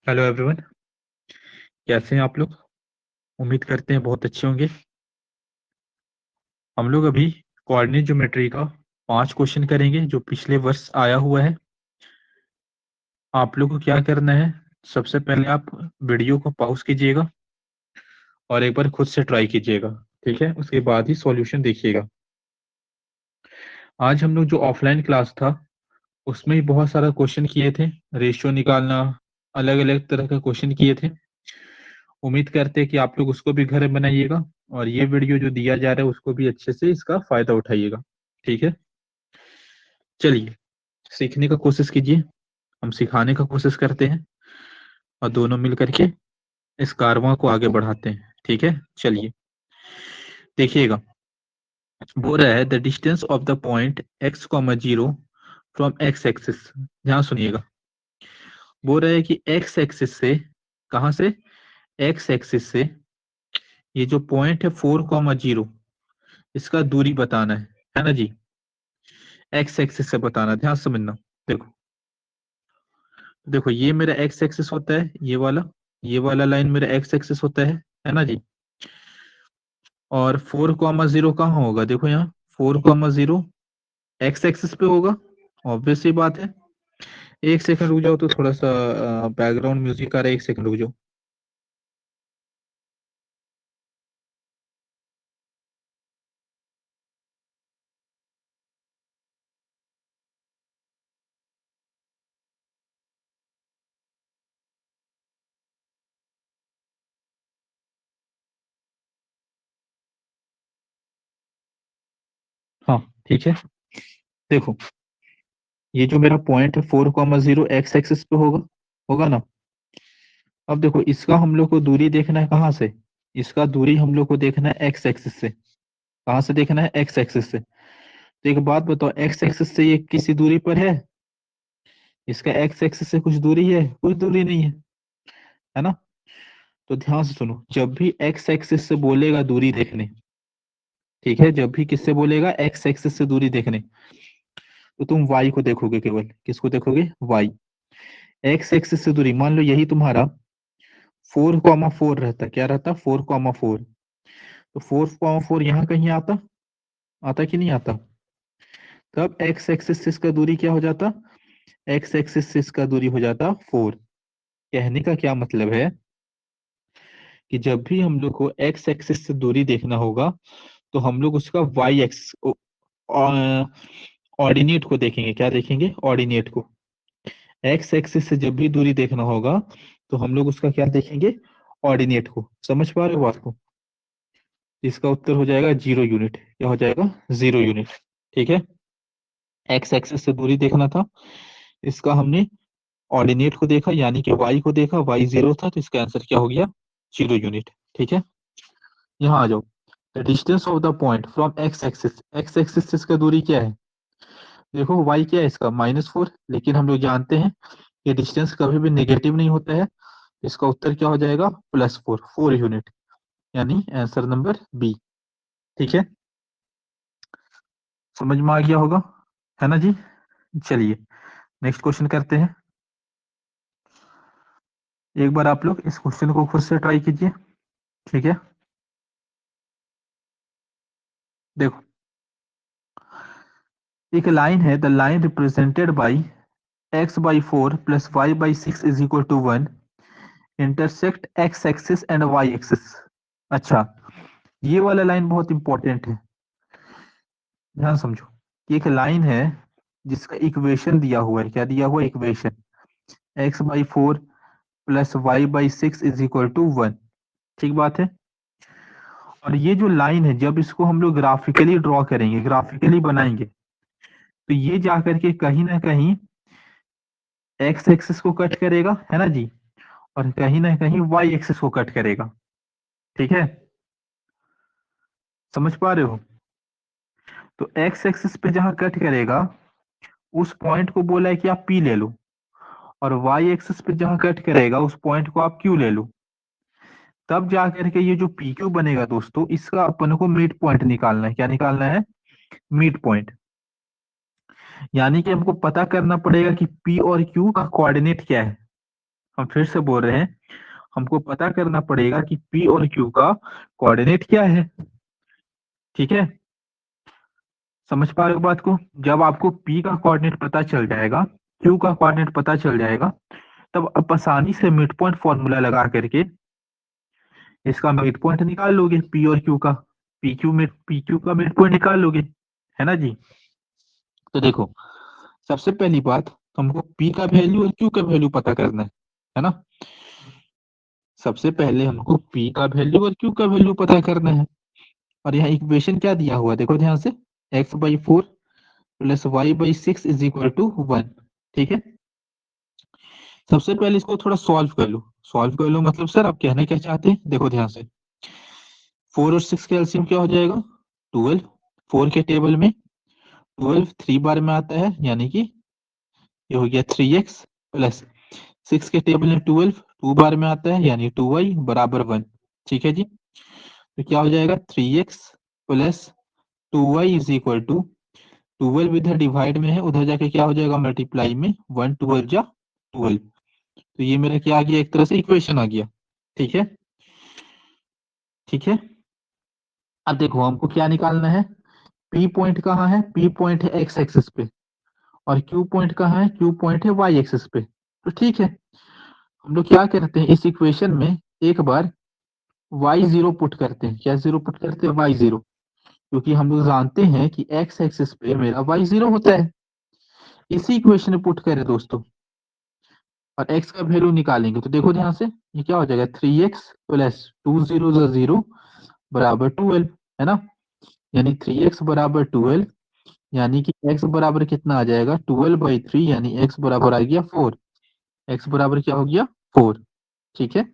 Hello everyone, कैसे हैं आप लोग। उम्मीद करते हैं बहुत अच्छे होंगे। हम लोग अभी कोऑर्डिनेट ज्योमेट्री का 5 क्वेश्चन करेंगे जो पिछले वर्ष आया हुआ है। आप लोग को क्या करना है, सबसे पहले आप वीडियो को पॉज कीजिएगा और एक बार खुद से ट्राई कीजिएगा। ठीक है, उसके बाद ही सॉल्यूशन देखिएगा। आज हम लोग जो ऑफलाइन क्लास था उसमें भी बहुत सारा क्वेश्चन किए थे, रेशियो निकालना, अलग अलग तरह का क्वेश्चन किए थे। उम्मीद करते हैं कि आप लोग उसको भी घर में बनाइएगा और ये वीडियो जो दिया जा रहा है उसको भी अच्छे से इसका फायदा उठाइएगा। ठीक है, चलिए सीखने का कोशिश कीजिए। हम सिखाने का कोशिश करते हैं और दोनों मिल करके इस कारवां को आगे बढ़ाते हैं। ठीक है, चलिए देखिएगा। बोल रहा है the distance of the point x, 0 from x axis. ध्यान सुनिएगा, बोल रहा है कि x एक्सिस से, कहां से, x एक्सिस से ये जो पॉइंट है 4, 0 इसका दूरी बताना है ना जी। x एक्सिस से बताना, ध्यान से समझना। देखो देखो, ये मेरा x एक्सिस होता है, ये वाला लाइन मेरा x एक्सिस होता है ना जी। और 4, 0 कहाँ होगा, देखो यहाँ 4, 0 x एक्सिस पे होगा। ऑब्वियस सी बात है। एक सेकंड रुक जाओ, तो थोड़ा सा बैकग्राउंड म्यूजिक आ रहा है, एक सेकंड रुक जाओ। हाँ ठीक है, देखो ये जो मेरा पॉइंट है 4, 0 एक्स एक्सिस पे होगा, होगा ना। अब देखो इसका हम लोग को दूरी देखना है कहाँ से, इसका दूरी हम लोग को देखना है एक्स एक्सिस से। कहाँ से देखना है, एक्स एक्सिस से। तो एक बात बताओ, एक्स एक्सिस से ये किसी दूरी पर है, इसका एक्स एक्सिस से कुछ दूरी है, कुछ दूरी नहीं है ना। तो ध्यान से सुनो, जब भी एक्स एक्सिस से बोलेगा दूरी देखने, ठीक है, जब भी किससे बोलेगा एक्स एक्सिस से दूरी देखने, तो तुम वाई को देखोगे, केवल किसको देखोगे, वाई। एक्स एक्सिस से दूरी मान लो यही तुम्हारा 4, 4 रहता, क्या रहता, 4, 4। तो 4, 4 यहाँ कहीं आता, आता कि नहीं आता। तब एक्स एक्सिस से इसका दूरी क्या हो जाता, एक्स एक्सिस से इसका दूरी हो जाता 4। कहने का क्या मतलब है कि जब भी हम लोग को एक्स एक्सिस से दूरी देखना होगा तो हम लोग उसका वाई एक्स ऑर्डिनेट को देखेंगे। क्या देखेंगे, ऑर्डिनेट को। एक्स एक्सिस से जब भी दूरी देखना होगा तो हम लोग उसका क्या देखेंगे, ऑर्डिनेट को। समझ पा रहे हो बात को। इसका उत्तर हो जाएगा 0 यूनिट। क्या हो जाएगा, 0 यूनिट। ठीक है, एक्स एक्सिस से दूरी देखना था, इसका हमने ऑर्डिनेट को देखा, यानी कि वाई को देखा, वाई 0 था, तो इसका आंसर क्या हो गया, 0 यूनिट। ठीक है, यहाँ आ जाओ। The distance of the point from x axis, x axis से इसका दूरी क्या है, देखो वाई क्या है इसका, -4। लेकिन हम लोग जानते हैं कि डिस्टेंस कभी भी नेगेटिव नहीं होता है। इसका उत्तर क्या हो जाएगा, +4, 4 यूनिट, यानी आंसर नंबर बी। ठीक है, समझ में आ गया होगा, है ना जी। चलिए नेक्स्ट क्वेश्चन करते हैं। एक बार आप लोग इस क्वेश्चन को खुद से ट्राई कीजिए। ठीक है, देखो एक लाइन है, the line represented by x/4 plus y/6 is equal to 1 intersect x axis and y axis. अच्छा, ये वाला लाइन बहुत इंपॉर्टेंट है, ध्यान समझो। कि एक लाइन है जिसका इक्वेशन दिया हुआ है, क्या दिया हुआ है, equation x/4 plus y/6 is equal to 1। ठीक बात है। और ये जो लाइन है, जब इसको हम लोग ग्राफिकली ड्रॉ करेंगे, ग्राफिकली बनाएंगे, तो ये जाकर के कहीं ना कहीं एक्स एक्सिस को कट करेगा, है ना जी, और कहीं ना कहीं वाई एक्सिस को कट करेगा। ठीक है, समझ पा रहे हो। तो एक्स एक्सिस पे जहां कट करेगा उस पॉइंट को बोला है कि आप पी ले लो, और वाई एक्सिस पे जहां कट करेगा उस पॉइंट को आप क्यू ले लो। तब जाकर के ये जो पी क्यू बनेगा दोस्तों, इसका अपन को मिड पॉइंट निकालना है। क्या निकालना है, मिड पॉइंट। यानी कि हमको पता करना पड़ेगा कि पी और क्यू का कोऑर्डिनेट क्या है। हम फिर से बोल रहे हैं, हमको पता करना पड़ेगा कि P और Q का कोऑर्डिनेट क्या है। ठीक है, समझ पा रहे हो बात को? जब आपको P का कोऑर्डिनेट पता चल जाएगा, Q का कोऑर्डिनेट पता चल जाएगा, तब आप आसानी से मिड पॉइंट फॉर्मूला लगा करके इसका मिड पॉइंट निकाल लोगे। P और Q का, PQ का मिड पॉइंट निकाल लोगे, है ना जी। तो देखो, सबसे पहली बात, हमको P का वैल्यू और Q का वैल्यू पता करना है ना। सबसे पहले हमको P का वैल्यू और Q का वैल्यू पता करना है। और यहाँ इक्वेशन क्या दिया हुआ है, देखो ध्यान से, x/4 plus y/6 is equal to 1। ठीक है, सबसे पहले इसको थोड़ा सॉल्व कर लो। सॉल्व कर लो मतलब सर आप कहना क्या चाहते हैं, देखो ध्यान से, 4 और 6 का एलसीएम क्या हो जाएगा, 12। 4 के टेबल में 12 3 बार में आता है, यानी कि ये हो गया 3x, प्लस 6 के टेबल में 12 2 बार में आता है, यानी 2y बराबर 1। ठीक है जी, तो क्या हो जाएगा, 3x plus 2y is equal to 12 इधर डिवाइड में है, उधर जाके क्या हो जाएगा, मल्टीप्लाई में, 1 12 जा 12। तो ये मेरा क्या आ गया, एक तरह से इक्वेशन आ गया। ठीक है, ठीक है। अब देखो हमको क्या निकालना है, पी पॉइंट कहाँ है, पी पॉइंट है एक्स एक्सिस पे, और क्यू पॉइंट कहाँ है, क्यू पॉइंट है वाई एक्सिस पे। तो ठीक है, हम लोग क्या करते हैं, इस इक्वेशन में एक बार y0 पुट करते हैं। क्या जीरो पुट करते हैं, y0, क्योंकि हम लोग जानते हैं कि x एक्सिस पे मेरा y0 होता है। इसी इक्वेशन में पुट करें दोस्तों, और x का वैल्यू निकालेंगे। तो देखो ध्यान से, ये क्या हो जाएगा, 3x प्लस 2 0 बराबर 12, है ना। यानी 3x बराबर 12, यानी कि x बराबर कितना आ जाएगा, 12/3, यानी x बराबर आ गया 4। x बराबर क्या हो गया, 4। ठीक है,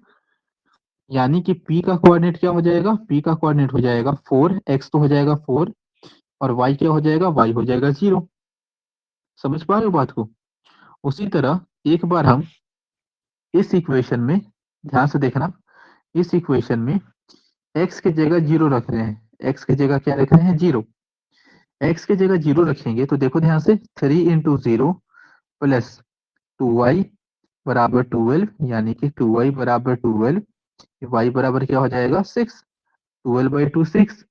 यानी कि p का कोऑर्डिनेट क्या हो जाएगा, p का कोऑर्डिनेट हो जाएगा 4, x तो हो जाएगा 4, और y क्या हो जाएगा, y हो जाएगा 0। समझ पा रहे हो बात को? उसी तरह एक बार हम इस इक्वेशन में, ध्यान से देखना, इस इक्वेशन में x की जगह 0 रख रहे हैं। x की जगह क्या रख रहे हैं, 0। x की जगह 0 रखेंगे तो देखो ध्यान से, 3 इंटू 0 प्लस 2y बराबर 12, यानी कि 2y बराबर 12, y बराबर क्या हो जाएगा, 6। 12/2 6,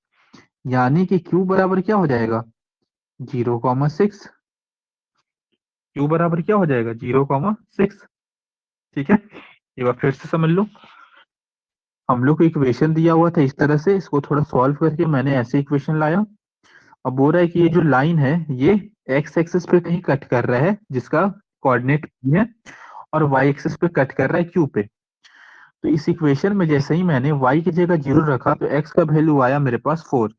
यानी कि q बराबर क्या हो जाएगा, 0,6। q बराबर क्या हो जाएगा, 0,6। ठीक है, एक बार फिर से समझ लो, हम लोग को इक्वेशन दिया हुआ था इस तरह से, इसको थोड़ा सॉल्व करके मैंने ऐसे इक्वेशन लाया। अब बोल रहा है कि ये जो लाइन है, ये एक्स एक्सिस पे कहीं कट कर रहा है, जिसका कोऑर्डिनेट है, और वाई एक्सिस पे कट कर रहा है क्यू पे। तो इस इक्वेशन में जैसे ही मैंने y की जगह 0 रखा, तो x का वैल्यू आया मेरे पास 4।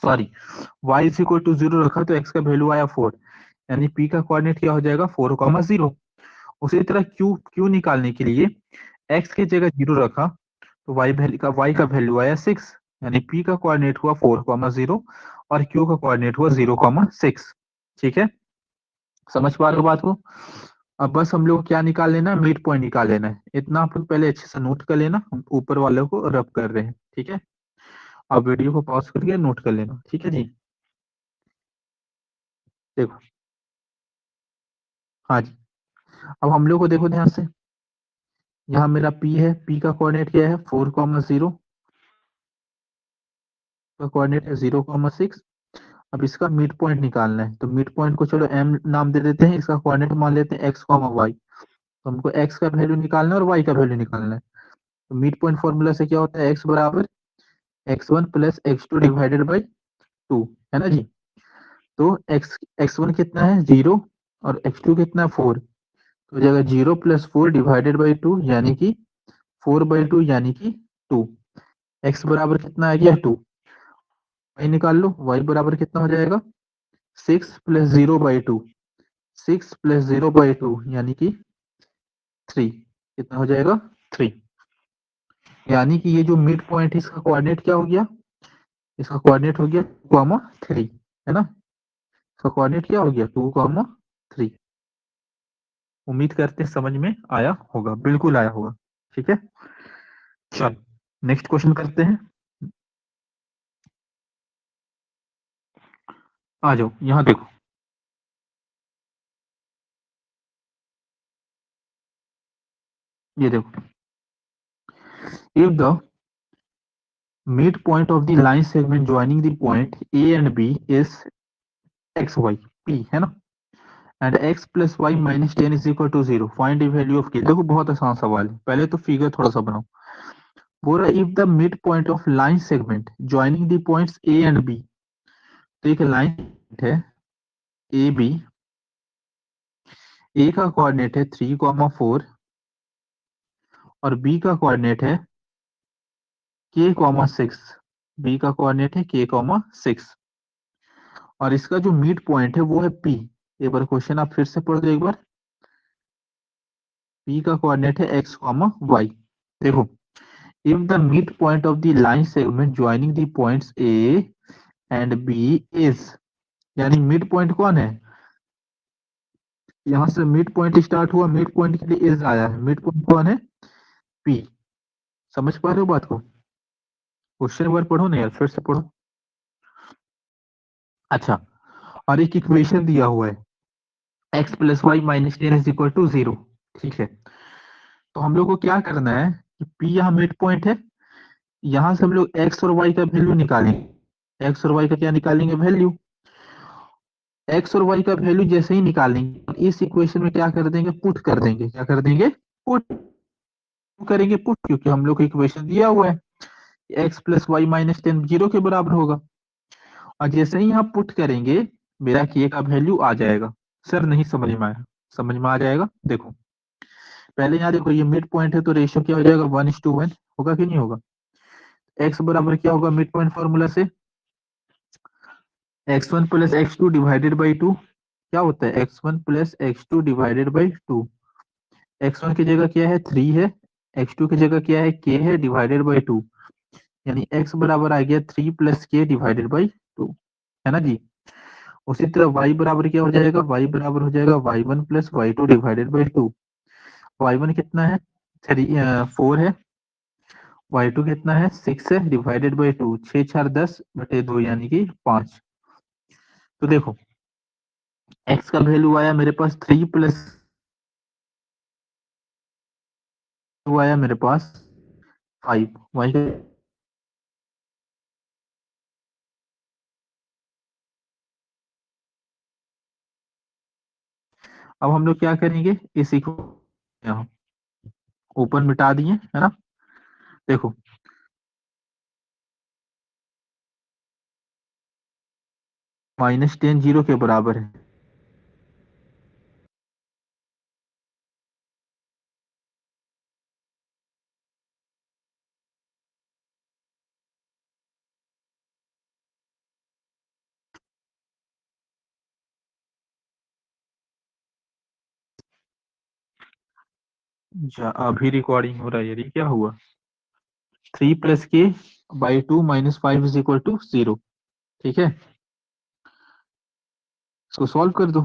Sorry, y is equal to 0 रखा तो x का वैल्यू आया 4, यानी p का कोऑर्डिनेट क्या हो जाएगा, 4,0। उसी तरह q निकालने के लिए x की जगह 0 रखा, तो y का वैल्यू आया 6, यानी p का कोऑर्डिनेट हुआ 4,0, और q का कोऑर्डिनेट हुआ 0,6। ठीक है, समझ पा रहे हो बात को? अब बस हम लोग क्या निकाल लेना, मिड पॉइंट निकाल लेना है। इतना आप लोग पहले अच्छे से नोट कर लेना, हम ऊपर वालों को रब कर रहे हैं। ठीक है, आप वीडियो को पॉज करके नोट कर लेना। ठीक है जी, देखो, हाँ जी, अब हम लोग को देखो ध्यान से, यहाँ मेरा p है, p का कोऑर्डिनेट क्या है, 4,0 का कोऑर्डिनेट है 0,6। अब इसका मिड पॉइंट निकालना है, तो मिड पॉइंट को चलो m नाम दे देते हैं, इसका कोऑर्डिनेट मान लेते हैं x, y। तो हमको x का वैल्यू निकालना है और y का वैल्यू निकालना है। तो मिड पॉइंट फॉर्मूला से क्या होता है, x बराबर x1 plus x2 divided by 2, है ना जी। तो x1 कितना है, 0, और x2 कितना है, 4। तो हो जाएगा 0 प्लस 4 डिवाइडेड बाई 2, यानी कि 4/2, यानी कि 2। x बराबर कितना आ गया, 2। y निकाल लो, y बराबर कितना हो जाएगा, 6 प्लस 0/2, 6 प्लस 0/2, यानी कि 3। कितना हो जाएगा, 3। यानी कि ये जो मिड पॉइंट है, इसका कोऑर्डिनेट क्या हो गया, इसका कोऑर्डिनेट हो गया 2,3, है ना। इसका कोऑर्डिनेट क्या हो गया, 2,3। उम्मीद करते हैं समझ में आया होगा, बिल्कुल आया होगा। ठीक है, चलो नेक्स्ट क्वेश्चन करते हैं। आ जाओ यहाँ देखो, ये देखो, if the mid point of the line segment joining the point A and B is x y P, है ना, and x plus y minus 10 is equal to 0, find the value of k. देखो बहुत आसान सवाल है, पहले तो figure थोड़ा सा बनाओ। बोल रहा if the mid point of line segment joining the points A and B, तो एक लाइन है ए बी, ए का कोऑर्डिनेट है 3,4 और बी का कोऑर्डिनेट है k,6। बी का कोऑर्डिनेट है k,6 और इसका जो मिड पॉइंट है वो है पी। एक बार क्वेश्चन आप फिर से पढ़ दो एक बार। पी का कोऑर्डिनेट है x, y। देखो, if the mid point of the line segment joining the points A and B is, यानी मिड पॉइंट कौन है, यहां से मिड पॉइंट स्टार्ट हुआ, मिड पॉइंट के लिए इज आया है, मिड पॉइंट कौन है, पी। समझ पा रहे हो बात को? क्वेश्चन एक बार पढ़ो ना यार, फिर से पढ़ो। अच्छा, और एक इक्वेशन दिया हुआ है x plus y minus 10 is equal to 0, ठीक है। तो हम लोग को क्या करना है कि P यहाँ मिड पॉइंट है, यहां से हम लोग x और y का वैल्यू निकालेंगे। x और y का क्या निकालेंगे, वैल्यू। x और y का वैल्यू जैसे ही निकालेंगे, इस इक्वेशन में क्या कर देंगे, पुट कर देंगे। क्या कर देंगे, पुट करेंगे, पुट, क्योंकि हम लोग को इक्वेशन दिया हुआ है x plus y minus 10 zero के बराबर होगा। और जैसे ही यहाँ पुट करेंगे, मेरा k का वैल्यू आ जाएगा। सर नहीं समझ में आया? समझ में आ जाएगा। देखो पहले यहाँ देखो, ये मिड पॉइंट है तो रेशियो क्या हो जाएगा, 1:1 होगा कि नहीं होगा। x बराबर क्या होगा मिड पॉइंट फॉर्मूला से, x1 plus x2 divided by 2। क्या होता है, x1 plus x2 divided by 2। x1 की जगह क्या है, 3 है, x2 की जगह क्या है, k है, डिवाइडेड बाई 2। यानी x बराबर आ गया 3 प्लस k डिवाइडेड बाई 2, है ना जी। उसी तरह y बराबर क्या हो जाएगा, y बराबर हो जाएगा y1 plus y2 divided by 2। y1 कितना है, 4 है, y2 कितना है, 6 है, डिवाइडेड बाई 2, 6 4 10 बटे 2 यानी कि 5। तो देखो x का वैल्यू आया मेरे पास 3 प्लस वो आया मेरे पास 5, y का। अब हम लोग क्या करेंगे, इसी को यहाँ ऊपर मिटा दिए, है ना। देखो -10 जीरो के बराबर है। अभी रिकॉर्डिंग हो रहा है, ये क्या हुआ, 3 plus k by 2 minus 5 is equal to 0, ठीक है। इसको सॉल्व कर दो।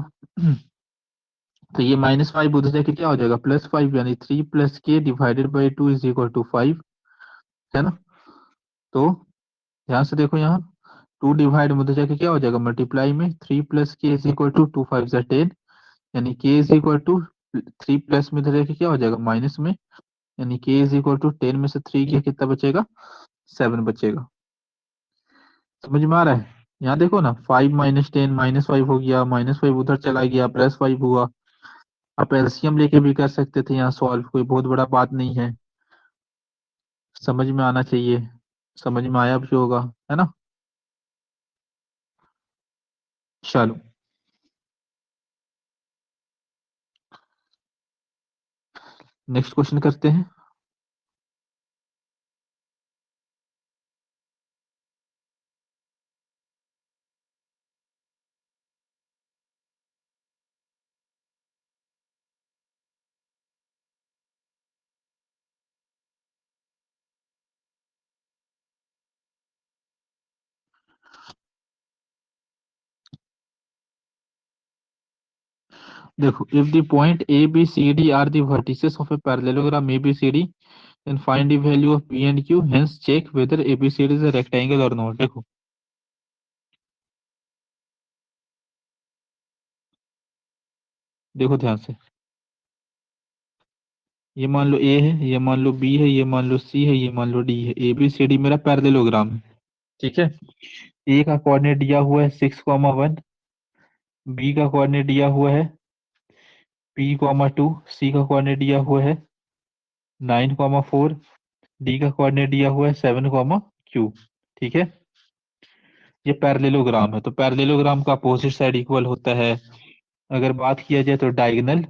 तो ये -5 उधर जाके क्या हो जाएगा, +5, यानी 3 plus k divided by 2 is equal to 5, है ना। तो ध्यान से देखो, यहाँ 2 डिवाइड में उधर जाके क्या हो जाएगा, मल्टीप्लाई में 3 प्लस के इज इक्वल टू 2 5 10, यानी k is equal to 3 plus में इधर क्या हो जाएगा, माइनस में, यानी k इज इक्वल टू 10 में से 3 किया कितना बचेगा, 7 बचेगा। समझ में आ रहा है? यहाँ देखो ना, 5 माइनस 10 -5 हो गया, -5 उधर चला गया, +5 हुआ। आप एलसीएम लेके भी कर सकते थे यहाँ सॉल्व, कोई बहुत बड़ा बात नहीं है। समझ में आना चाहिए, समझ में आया भी होगा, है ना। चलो नेक्स्ट क्वेश्चन करते हैं। देखो, if the point A B C D are the vertices of a parallelogram A B C D, then find the value of p and q, hence check whether abcd is a rectangle or not। देखो, देखो ध्यान से, ये मान लो ए है, ये मान लो B है, ये मान लो सी है, ये मान लो डी है। ए बी सी डी मेरा पैरेललोग्राम है। ठीक है। ए का कोऑर्डिनेट दिया हुआ है 6,1, बी का कोऑर्डिनेट दिया हुआ है p,2, सी का कोऑर्डिनेट दिया हुआ है 9,4, डी का कोऑर्डिनेट दिया हुआ है 7,q। ठीक है। ये पैरेललोग्राम है, तो पैरेललोग्राम का अपोजिट साइड इक्वल होता है। अगर बात किया जाए तो डायगोनल,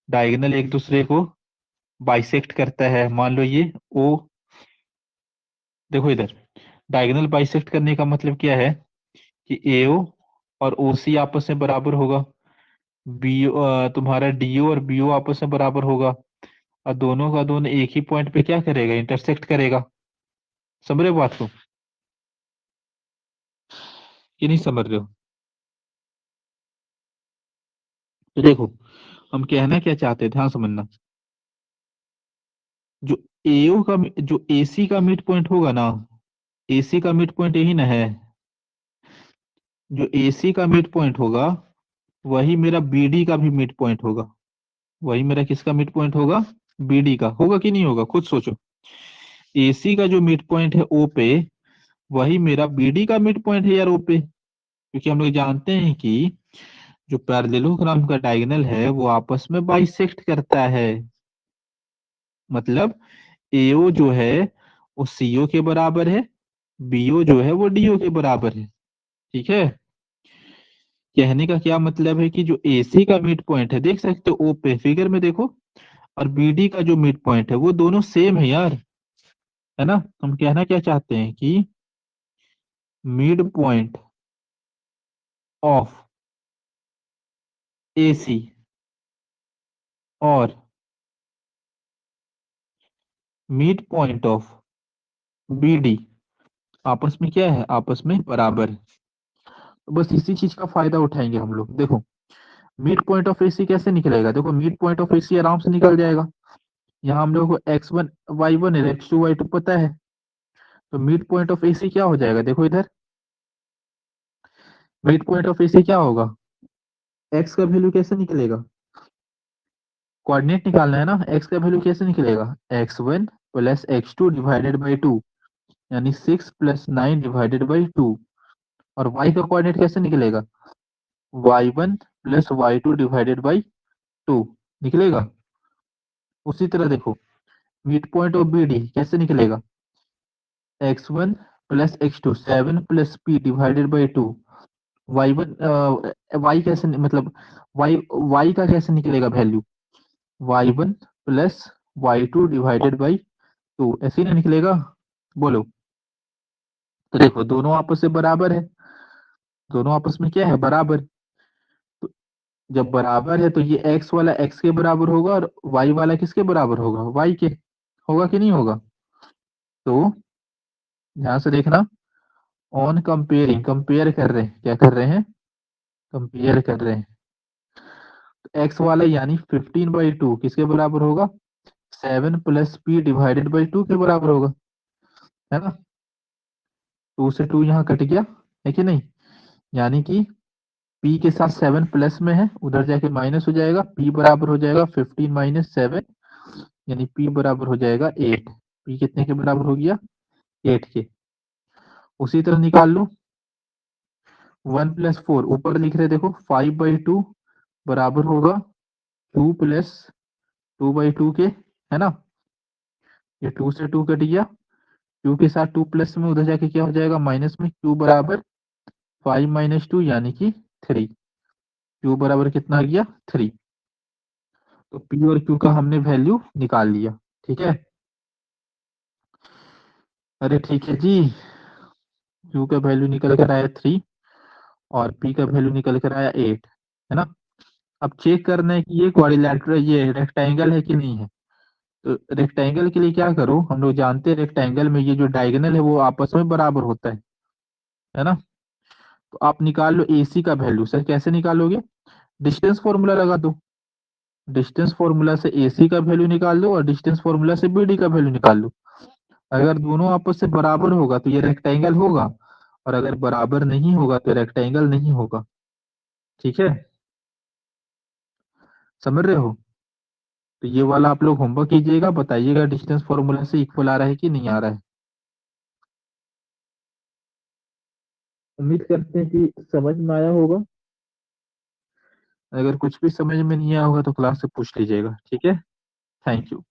डायगोनल एक दूसरे को बाइसेक्ट करता है। मान लो ये ओ, देखो इधर, डायगोनल बाइसेक्ट करने का मतलब क्या है कि एओ और ओसी आपस में बराबर होगा, बी तुम्हारा डीओ और बीओ आपस में बराबर होगा, और दोनों का दोनों एक ही पॉइंट पे क्या करेगा, इंटरसेक्ट करेगा। समझ रहे हो बात को कि नहीं समझ रहे हो? तो देखो, हम कहना क्या चाहते थे, हाँ समझना। जो एओ का, जो एसी का मिड पॉइंट होगा ना, एसी का मिड पॉइंट यही ना है, जो एसी का मिड पॉइंट होगा वही मेरा बीडी का भी मिड पॉइंट होगा। वही मेरा किसका मिड पॉइंट होगा, बीडी का। होगा कि नहीं होगा, खुद सोचो। एसी का जो मिड पॉइंट है ओ पे, वही मेरा बीडी का मिड पॉइंट है यार ओ पे। क्योंकि हम लोग जानते हैं कि जो पैरेललोग्राम का डायगोनल है वो आपस में बाइसेक्ट करता है। मतलब एओ जो है वो सीओ के बराबर है, बीओ जो है वो डीओ के बराबर है। ठीक है। कहने का क्या मतलब है कि जो एसी का मिड पॉइंट है, देख सकते हो ओ पे फिगर में देखो, और बीडी का जो मिड पॉइंट है वो दोनों सेम है यार, है ना। हम कहना क्या चाहते हैं कि मिड पॉइंट ऑफ एसी और मिड पॉइंट ऑफ बीडी आपस में क्या है, आपस में बराबर है। तो बस इसी चीज का फायदा उठाएंगे हम लोग। देखो, मिड पॉइंट ऑफ एसी कैसे निकलेगा, देखो मिड पॉइंट ऑफ एसी आराम से निकल जाएगा। यहाँ हम लोग को x1 y1 है, x2 y2 पता है। तो मिड पॉइंट ऑफ एसी क्या हो जाएगा, देखो इधर, मिड पॉइंट ऑफ एसी क्या होगा, एक्स का वैल्यू कैसे निकलेगा, कोऑर्डिनेट निकालना है ना, एक्स का वैल्यू कैसे निकलेगा, x1 plus x2 divided by 2, यानी 6 प्लस 9 डिवाइडेड बाई 2। और y का कोऑर्डिनेट कैसे निकलेगा, y1 plus y2 divided by 2 निकलेगा। उसी तरह देखो, मिड पॉइंट ऑफ बीडी कैसे निकलेगा, x1 plus x2, 7 plus p divided by 2। y1 y कैसे मतलब y, y का कैसे निकलेगा value, y1 plus y2 divided by 2, ऐसे ही ना निकलेगा। बोलो। तो देखो दोनों आपस में बराबर है, दोनों आपस में क्या है, बराबर। तो जब बराबर है तो ये x वाला x के बराबर होगा और y वाला किसके बराबर होगा, y के। होगा कि नहीं होगा? तो ध्यान से देखना, ऑन कंपेयरिंग, कंपेयर कर रहे हैं, क्या कर रहे हैं, कंपेयर कर रहे हैं। तो x वाला यानी 15/2 किसके बराबर होगा, 7 प्लस p डिवाइडेड बाई 2 के बराबर होगा, है ना। 2 से 2 यहाँ कट गया, है कि नहीं। यानी कि p के साथ 7 प्लस में है, उधर जाके माइनस हो जाएगा, p बराबर हो जाएगा 15 माइनस 7, यानी p बराबर हो जाएगा 8। p कितने के बराबर हो गया, 8 के। उसी तरह निकाल लो, 1 प्लस 4 ऊपर लिख रहे, देखो 5/2 बराबर होगा 2 प्लस 2/2 के, है ना। ये 2 से 2 कट गया, q के साथ 2 प्लस में, उधर जाके क्या हो जाएगा, माइनस में, q बराबर 5 माइनस 2 यानी कि 3। q बराबर कितना आ गया, 3। तो p और q का हमने वैल्यू निकाल लिया। ठीक है। अरे ठीक है जी, q का वैल्यू निकल कर आया 3 और p का वैल्यू निकल कर आया 8, है ना। अब चेक करना है कि ये क्वाड्रिलेटरल, ये रेक्टेंगल है कि नहीं है। तो रेक्टेंगल के लिए क्या करो, हम लोग जानते हैं रेक्टेंगल में ये जो डायगोनल है वो आपस में बराबर होता है ना। तो आप निकाल लो AC का वैल्यू। सर कैसे निकालोगे, डिस्टेंस फॉर्मूला लगा दो। डिस्टेंस फॉर्मूला से AC का वैल्यू निकाल लो और डिस्टेंस फॉर्मूला से BD का वैल्यू निकाल लो। अगर दोनों आपस से बराबर होगा तो ये रेक्टेंगल होगा, और अगर बराबर नहीं होगा तो रेक्टेंगल नहीं होगा। ठीक है, समझ रहे हो। तो ये वाला आप लोग होमवर्क कीजिएगा, बताइएगा डिस्टेंस फॉर्मूला से इक्वल आ रहा है कि नहीं आ रहा है। उम्मीद करते हैं कि समझ में आया होगा। अगर कुछ भी समझ में नहीं आया होगा तो क्लास से पूछ लीजिएगा, ठीक है। Thank you.